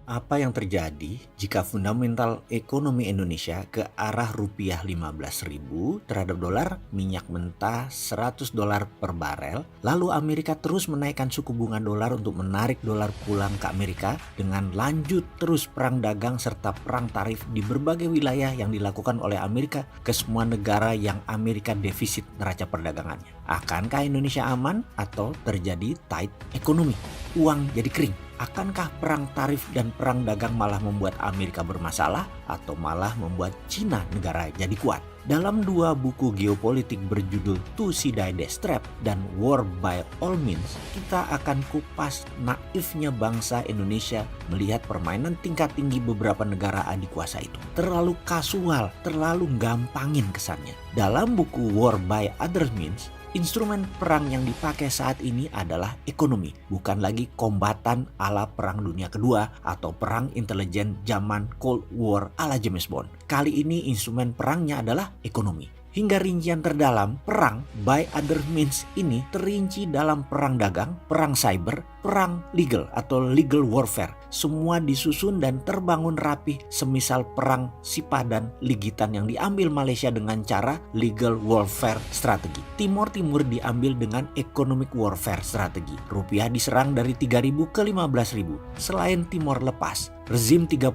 Apa yang terjadi jika fundamental ekonomi Indonesia ke arah rupiah 15.000 terhadap dolar, minyak mentah $100 per barel, lalu Amerika terus menaikkan suku bunga dolar untuk menarik dolar pulang ke Amerika dengan lanjut terus perang dagang serta perang tarif di berbagai wilayah yang dilakukan oleh Amerika ke semua negara yang Amerika defisit neraca perdagangannya. Akankah Indonesia aman atau terjadi tight ekonomi? Uang jadi kering. Akankah perang tarif dan perang dagang malah membuat Amerika bermasalah atau malah membuat Cina negara jadi kuat? Dalam dua buku geopolitik berjudul To See Die Trap dan War by All Means, kita akan kupas naifnya bangsa Indonesia melihat permainan tingkat tinggi beberapa negara adik kuasa itu. Terlalu kasual, terlalu gampangin kesannya. Dalam buku War by Other Means, instrumen perang yang dipakai saat ini adalah ekonomi, bukan lagi kombatan ala Perang Dunia Kedua atau perang intelijen zaman Cold War ala James Bond. Kali ini instrumen perangnya adalah ekonomi. Hingga rincian terdalam, perang by other means ini terinci dalam perang dagang, perang cyber, perang legal atau legal warfare. Semua disusun dan terbangun rapih semisal perang Sipadan Ligitan yang diambil Malaysia dengan cara legal warfare strategi. Timur Timur diambil dengan economic warfare strategi. Rupiah diserang dari 3.000 ke 15.000. Selain Timor lepas, rezim 32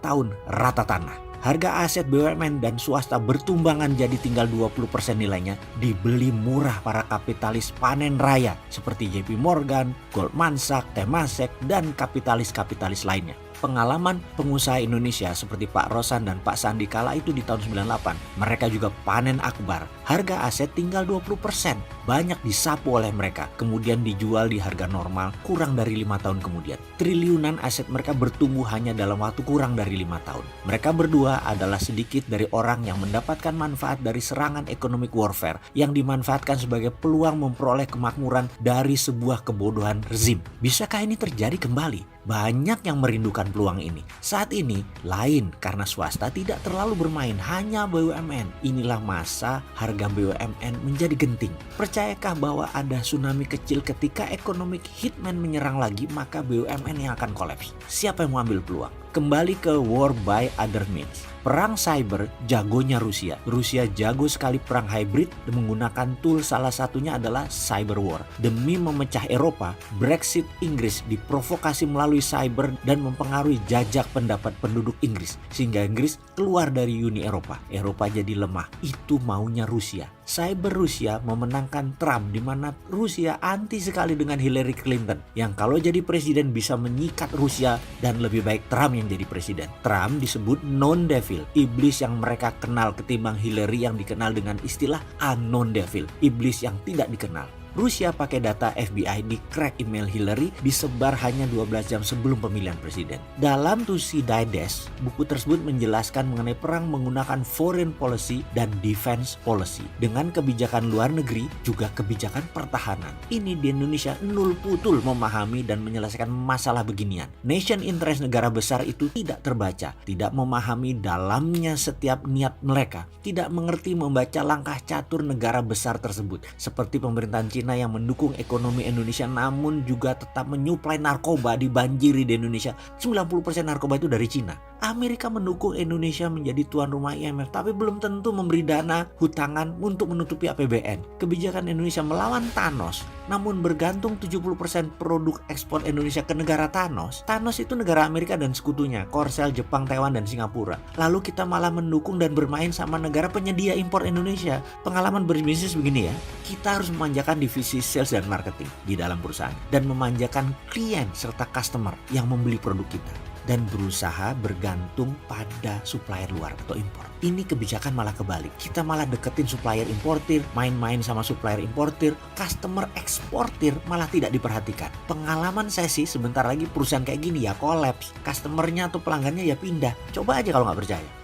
tahun rata tanah. Harga aset BUMN dan swasta bertumbangan jadi tinggal 20% nilainya, dibeli murah para kapitalis panen raya seperti JP Morgan, Goldman Sachs, Temasek, dan kapitalis-kapitalis lainnya. Pengalaman pengusaha Indonesia seperti Pak Rosan dan Pak Sandi kala itu di tahun 98, mereka juga panen akbar. Harga aset tinggal 20%, banyak disapu oleh mereka, kemudian dijual di harga normal kurang dari 5 tahun kemudian. Triliunan aset mereka bertumbuh hanya dalam waktu kurang dari 5 tahun. Mereka berdua adalah sedikit dari orang yang mendapatkan manfaat dari serangan economic warfare yang dimanfaatkan sebagai peluang memperoleh kemakmuran dari sebuah kebodohan rezim. Bisakah ini terjadi kembali? Banyak yang merindukan peluang ini. Saat ini lain karena swasta tidak terlalu bermain, hanya BUMN. Inilah masa harga BUMN menjadi genting. Percayakah bahwa ada tsunami kecil ketika economic hitman menyerang lagi, maka BUMN yang akan kolaps? Siapa yang mengambil peluang? Kembali ke war by other means. Perang cyber jagonya Rusia. Rusia jago sekali perang hybrid dan menggunakan tool, salah satunya adalah cyber war. Demi memecah Eropa, Brexit Inggris diprovokasi melalui cyber dan mempengaruhi jajak pendapat penduduk Inggris. Sehingga Inggris keluar dari Uni Eropa. Eropa jadi lemah. Itu maunya Rusia. Cyber Rusia memenangkan Trump, di mana Rusia anti sekali dengan Hillary Clinton yang kalau jadi presiden bisa menyikat Rusia, dan lebih baik Trump yang jadi presiden. Trump disebut non-devil, iblis yang mereka kenal, ketimbang Hillary yang dikenal dengan istilah unknown devil, iblis yang tidak dikenal. Rusia pakai data FBI di crack email Hillary, disebar hanya 12 jam sebelum pemilihan presiden. Dalam To See Die Dash, buku tersebut menjelaskan mengenai perang menggunakan foreign policy dan defense policy. Dengan kebijakan luar negeri, juga kebijakan pertahanan. Ini di Indonesia nul putul memahami dan menyelesaikan masalah beginian. Nation interest negara besar itu tidak terbaca, tidak memahami dalamnya setiap niat mereka, tidak mengerti membaca langkah catur negara besar tersebut, seperti pemerintahan Cina yang mendukung ekonomi Indonesia namun juga tetap menyuplai narkoba, dibanjiri di Indonesia. 90% narkoba itu dari Cina. Amerika mendukung Indonesia menjadi tuan rumah IMF tapi belum tentu memberi dana hutangan untuk menutupi APBN. Kebijakan Indonesia melawan Thanos namun bergantung 70% produk ekspor Indonesia ke negara Thanos. Thanos itu negara Amerika dan sekutunya, Korsel, Jepang, Taiwan, dan Singapura. Lalu kita malah mendukung dan bermain sama negara penyedia impor Indonesia. Pengalaman berbisnis begini ya, kita harus memanjakan divisi sales dan marketing di dalam perusahaan dan memanjakan klien serta customer yang membeli produk kita, dan berusaha bergantung pada supplier luar atau impor. Ini kebijakan malah kebalik. Kita malah deketin supplier importir, main-main sama supplier importir, customer eksportir malah tidak diperhatikan. Pengalaman saya sih sebentar lagi perusahaan kayak gini ya kolaps, customernya atau pelanggannya ya pindah. Coba aja kalau nggak percaya.